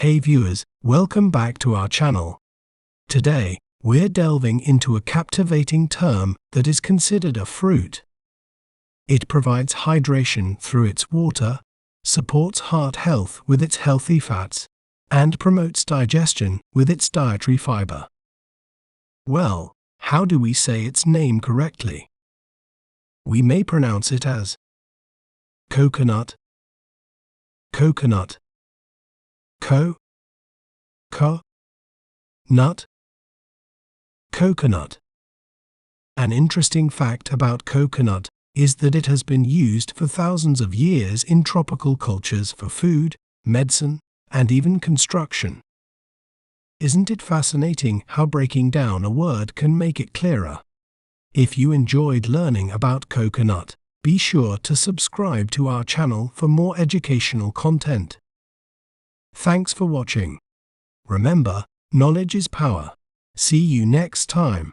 Hey viewers, welcome back to our channel. Today, we're delving into a captivating term that is considered a fruit. It provides hydration through its water, supports heart health with its healthy fats, and promotes digestion with its dietary fiber. Well, how do we say its name correctly? We may pronounce it as coconut, coconut, nut, coconut. An interesting fact about coconut is that it has been used for thousands of years in tropical cultures for food, medicine, and even construction. Isn't it fascinating how breaking down a word can make it clearer? If you enjoyed learning about coconut, be sure to subscribe to our channel for more educational content. Thanks for watching. Remember, knowledge is power. See you next time.